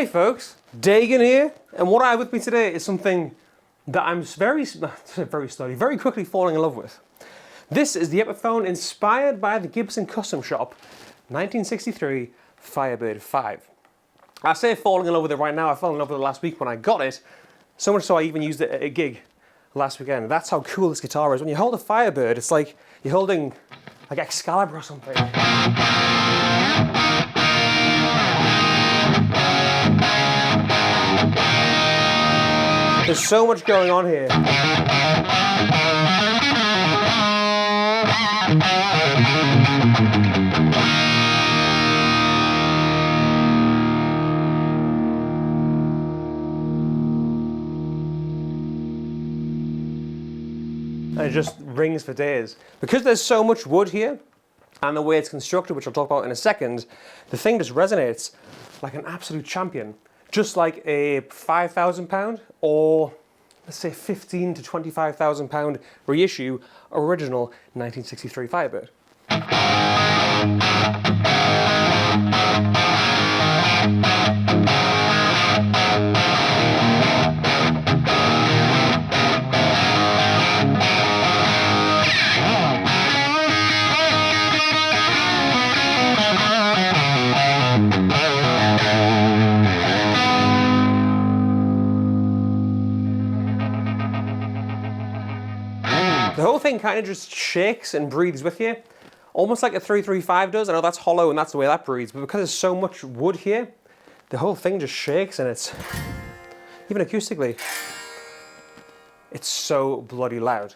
Hey folks, Dagan here, and what I have with me today is something that I'm very quickly falling in love with. This is the Epiphone Inspired by the Gibson Custom Shop 1963 Firebird V. I say falling in love with it right now, I fell in love with it last week when I got it, so much so I even used it at a gig last weekend. That's how cool this guitar is. When you hold a Firebird, it's like you're holding like Excalibur or something. There's so much going on here. And it just rings for days. Because there's so much wood here, and the way it's constructed, which I'll talk about in a second, the thing just resonates like an absolute champion. Just like a £5,000 or let's say £15,000 to £25,000 reissue original 1963 Firebird. The whole thing kind of just shakes and breathes with you, almost like a 335 does. I know that's hollow and that's the way that breathes, but because there's so much wood here, the whole thing just shakes, and it's, even acoustically, it's so bloody loud.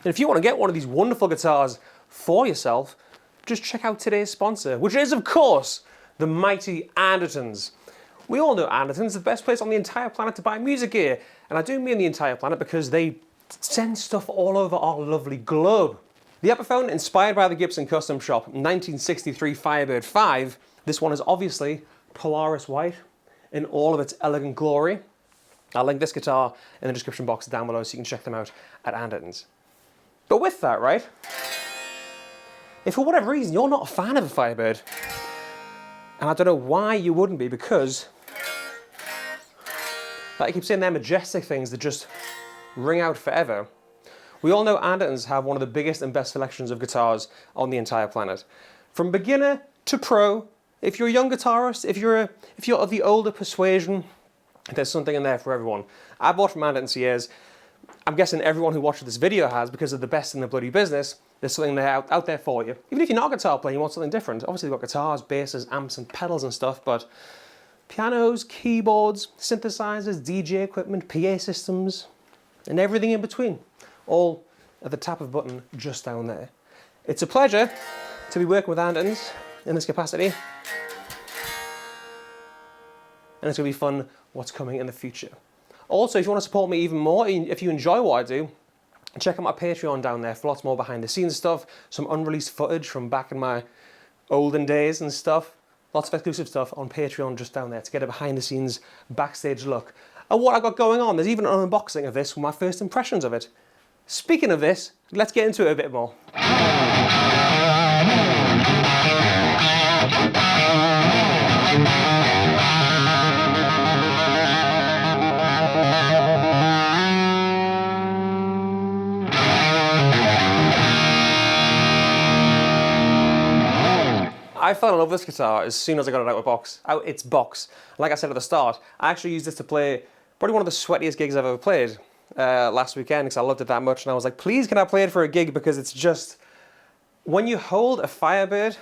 And if you want to get one of these wonderful guitars for yourself, just check out today's sponsor, which is, of course, the mighty Andertons. We all know Andertons, the best place on the entire planet to buy music gear. And I do mean the entire planet because they send stuff all over our lovely globe. The Epiphone, inspired by the Gibson Custom Shop 1963 Firebird V, this one is obviously Polaris white in all of its elegant glory. I'll link this guitar in the description box down below so you can check them out at Andertons. But with that, right, if for whatever reason you're not a fan of a Firebird, and I don't know why you wouldn't be, because like I keep saying, they're majestic things that just ring out forever. We all know Andertons have one of the biggest and best selections of guitars on the entire planet. From beginner to pro, if you're a young guitarist, if you're of the older persuasion, there's something in there for everyone. I've bought from Andertons for years. I'm guessing everyone who watches this video has, because of the best in the bloody business. There's something there out there for you. Even if you're not a guitar player, you want something different. Obviously they've got guitars, basses, amps and pedals and stuff, but pianos, keyboards, synthesizers, DJ equipment, PA systems, and everything in between. All at the tap of a button just down there. It's a pleasure to be working with Andertons in this capacity. And it's going to be fun what's coming in the future. Also, if you want to support me even more, if you enjoy what I do, check out my Patreon down there for lots more behind the scenes stuff, some unreleased footage from back in my olden days and stuff. Lots of exclusive stuff on Patreon just down there to get a behind the scenes backstage look at what I got going on. There's even an unboxing of this with my first impressions of it. Speaking of this, let's get into it a bit more. I fell in love with this guitar as soon as I got it out its box. Like I said at the start, I actually used this to play probably one of the sweatiest gigs I've ever played last weekend, because I loved it that much, and I was like, please can I play it for a gig, because it's just, when you hold a Firebird,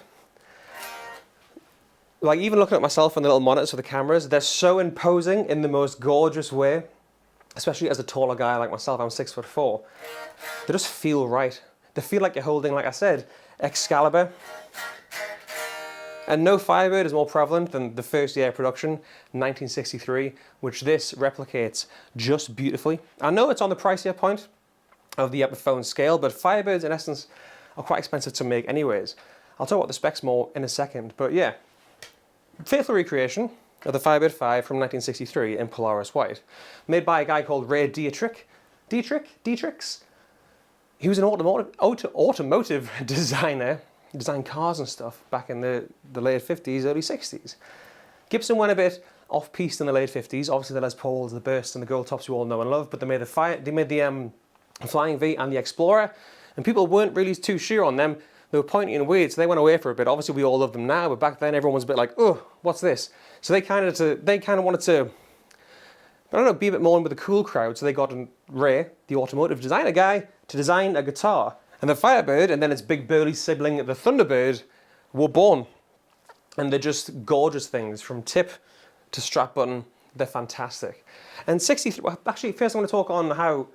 like even looking at myself on the little monitors for the cameras, they're so imposing in the most gorgeous way, especially as a taller guy like myself. I'm 6'4". They just feel right. They feel like you're holding, like I said, Excalibur. And no Firebird is more prevalent than the first year of production, 1963, which this replicates just beautifully. I know it's on the pricier point of the Epiphone scale, but Firebirds in essence are quite expensive to make anyways. I'll talk about the specs more in a second, but yeah. Faithful recreation of the Firebird V from 1963 in Polaris White, made by a guy called Ray Dietrich. Dietrichs? He was an automotive designer, designed cars and stuff back in the late 50s, early 60s. Gibson went a bit off-piste in the late 50s. Obviously the Les Pauls, the Bursts and the Gold Tops you all know and love, but they made the Flying V and the Explorer, and people weren't really too sure on them. They were pointy and weird, so they went away for a bit. Obviously we all love them now, but back then everyone was a bit like, oh, what's this? So they kind of wanted to, I don't know, be a bit more in with the cool crowd, so they got Ray, the automotive designer guy, to design a guitar. And the Firebird, and then its big burly sibling, the Thunderbird, were born. And they're just gorgeous things, from tip to strap button. They're fantastic. And 63, well, actually, first I want to talk on how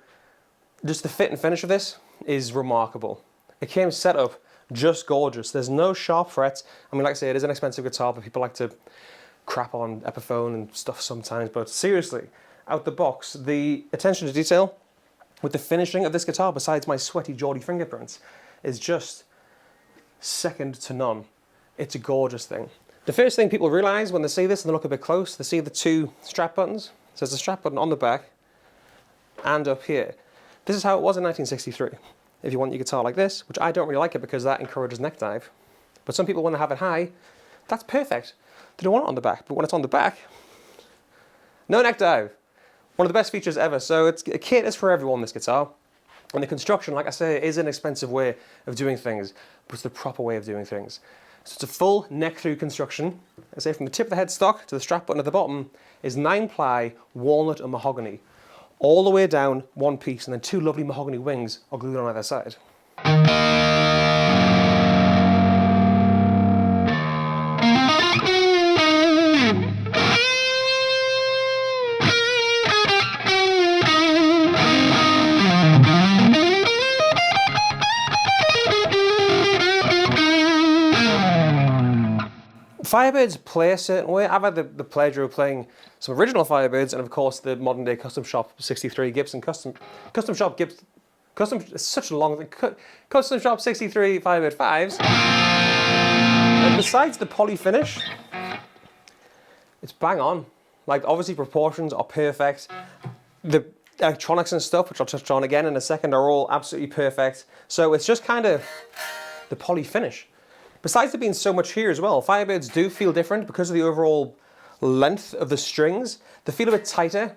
just the fit and finish of this is remarkable. It came set up just gorgeous. There's no sharp frets. I mean, like I say, it is an expensive guitar, but people like to crap on Epiphone and stuff sometimes. But seriously, out the box, the attention to detail with the finishing of this guitar, besides my sweaty Geordie fingerprints, is just second to none. It's a gorgeous thing. The first thing people realize when they see this and they look a bit close, they see the two strap buttons. So there's a strap button on the back and up here. This is how it was in 1963. If you want your guitar like this, which I don't really like it because that encourages neck dive. But some people want to have it high, that's perfect. They don't want it on the back, but when it's on the back, no neck dive. One of the best features ever. So it caters for everyone, this guitar. And the construction, like I say, is an expensive way of doing things, but it's the proper way of doing things. So it's a full neck-through construction. I say from the tip of the headstock to the strap button at the bottom is 9-ply walnut and mahogany. All the way down, one piece, and then two lovely mahogany wings are glued on either side. Firebirds play a certain way. I've had the pleasure of playing some original Firebirds and of course the modern day Custom Shop 63 Gibson Custom it's such a long thing, Custom Shop 63 Firebird 5s. And besides the poly finish, it's bang on. Like obviously proportions are perfect. The electronics and stuff, which I'll touch on again in a second, are all absolutely perfect. So it's just kind of the poly finish. Besides there being so much here as well, Firebirds do feel different because of the overall length of the strings. They feel a bit tighter.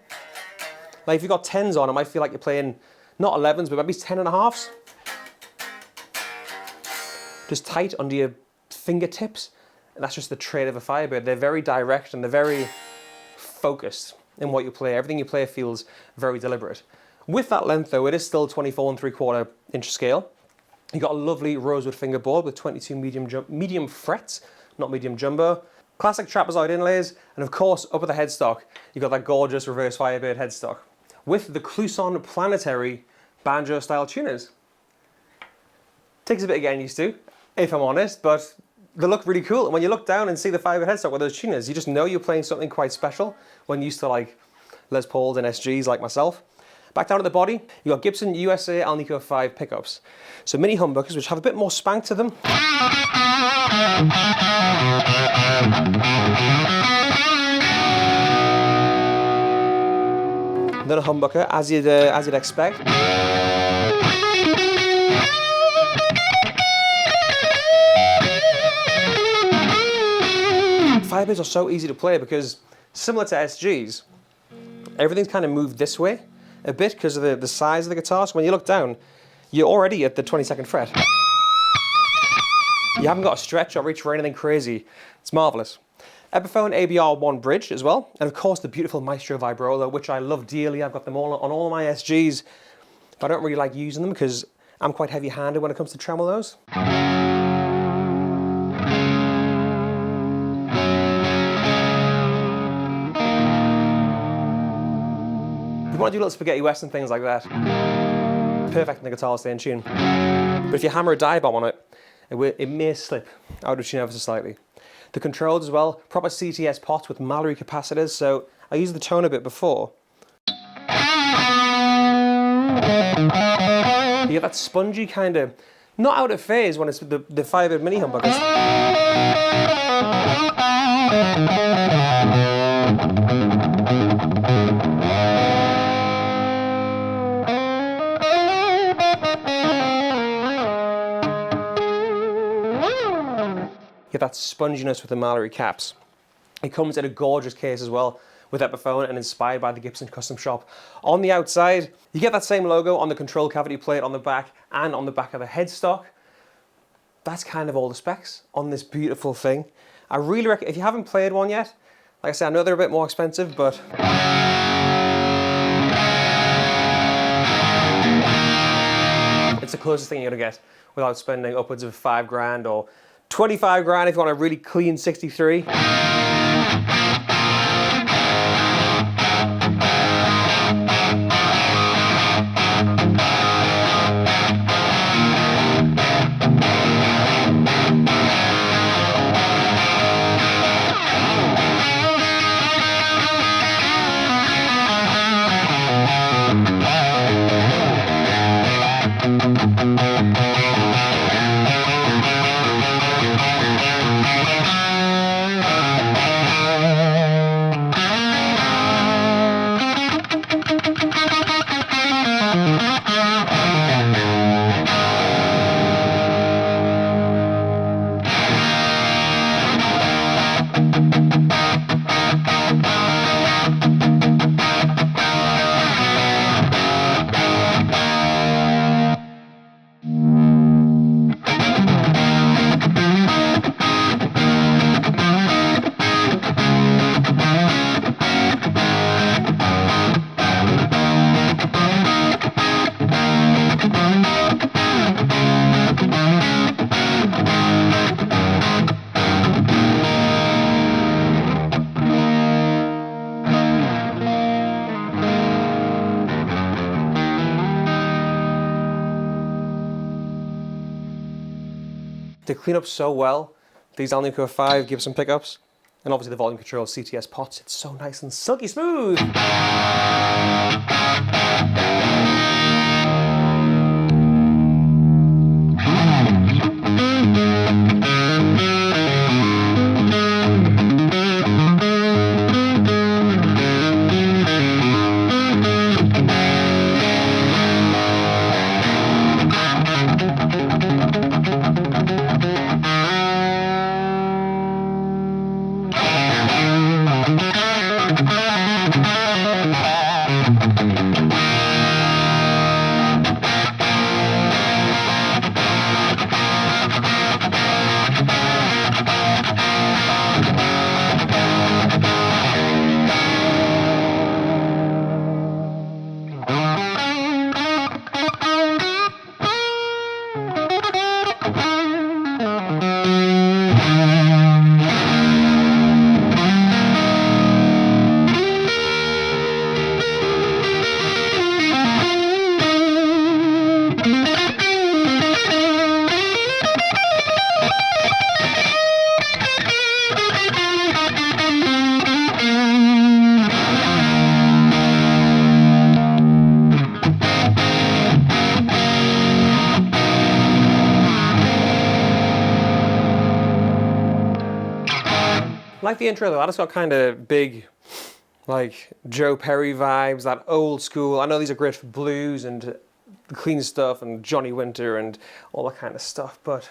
Like if you've got 10s on, it might feel like you're playing not 11s, but maybe 10.5s. Just tight under your fingertips. And that's just the trait of a Firebird. They're very direct and they're very focused in what you play. Everything you play feels very deliberate. With that length though, it is still 24 3/4" scale. You've got a lovely Rosewood fingerboard with 22 medium frets, not medium jumbo. Classic trapezoid inlays, and of course, up at the headstock, you've got that gorgeous reverse Firebird headstock with the Clouson planetary banjo-style tuners. Takes a bit of getting used to, if I'm honest, but they look really cool. And when you look down and see the Firebird headstock with those tuners, you just know you're playing something quite special when used to like Les Pauls and SGs like myself. Back down at the body, you've got Gibson USA Alnico 5 pickups. So mini humbuckers, which have a bit more spank to them. Then a humbucker, as you'd expect. Firebirds are so easy to play because, similar to SGs, everything's kind of moved this way a bit because of the size of the guitar. So when you look down, you're already at the 22nd fret. You haven't got to stretch or reach for anything crazy. It's marvellous. Epiphone ABR1 bridge as well. And of course the beautiful Maestro Vibrola, which I love dearly. I've got them all on all my SGs. But I don't really like using them because I'm quite heavy-handed when it comes to tremolos. You want to do little spaghetti western things like that. Perfect in the guitar to stay in tune. But if you hammer a dive bomb on it, it may slip out of tune ever so slightly. The controls as well, proper CTS pots with Mallory capacitors, so I used the tone a bit before. You get that spongy kind of, not out of phase when it's the Firebird mini humbuckers. Get that sponginess with the Mallory caps. It comes in a gorgeous case as well with Epiphone and inspired by the Gibson Custom Shop. On the outside, you get that same logo on the control cavity plate on the back and on the back of the headstock. That's kind of all the specs on this beautiful thing. I really recommend, if you haven't played one yet, like I said, I know they're a bit more expensive, but it's the closest thing you're gonna get without spending upwards of 5 grand or 25 grand if you want a really clean 63. They clean up so well, these Alnico 5 Gibson pickups, and obviously the volume control CTS pots. It's so nice and silky smooth. I like the intro though, that has got kind of big, like Joe Perry vibes, that old school. I know these are great for blues and the clean stuff and Johnny Winter and all that kind of stuff, but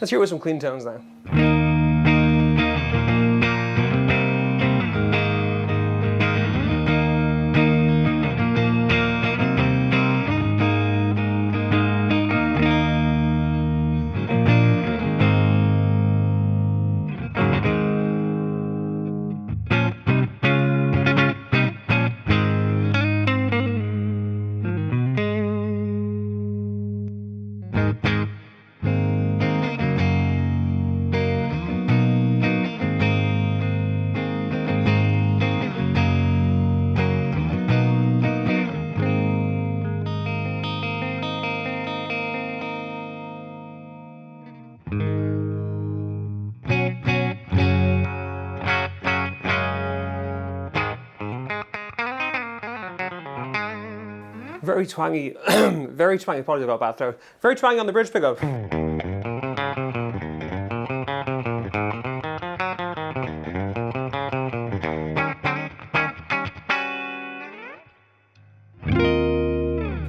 let's hear it with some clean tones now. Very twangy, very twangy, probably got a bad throat. Very twangy on the bridge pickup.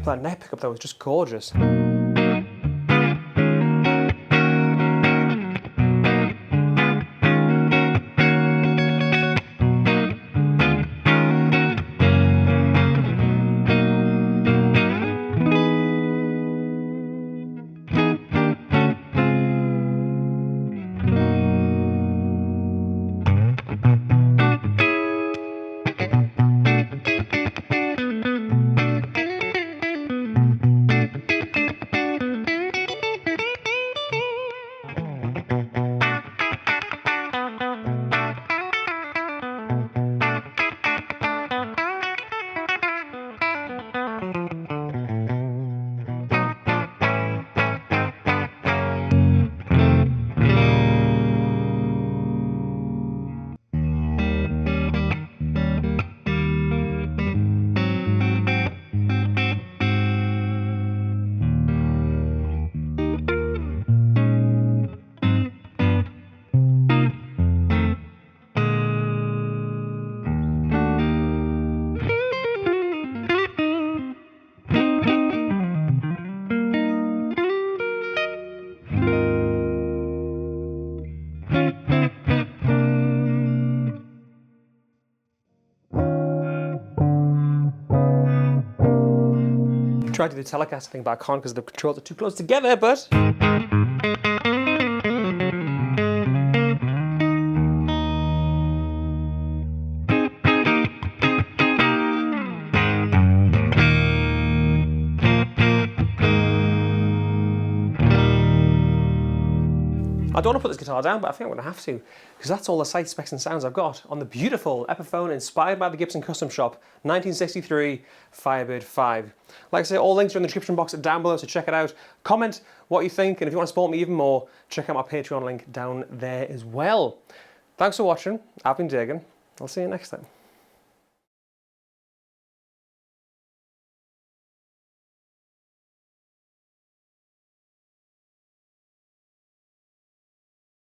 That neck pickup though was just gorgeous. Tried to do telecast thing, but I can't because the controls are too close together, but... I don't want to put this guitar down, but I think I'm going to have to, because that's all the sight specs and sounds I've got on the beautiful Epiphone inspired by the Gibson Custom Shop 1963 Firebird V. Like I say, all links are in the description box down below, so check it out. Comment what you think, and if you want to support me even more, check out my Patreon link down there as well. Thanks for watching. I've been Dagan. I'll see you next time.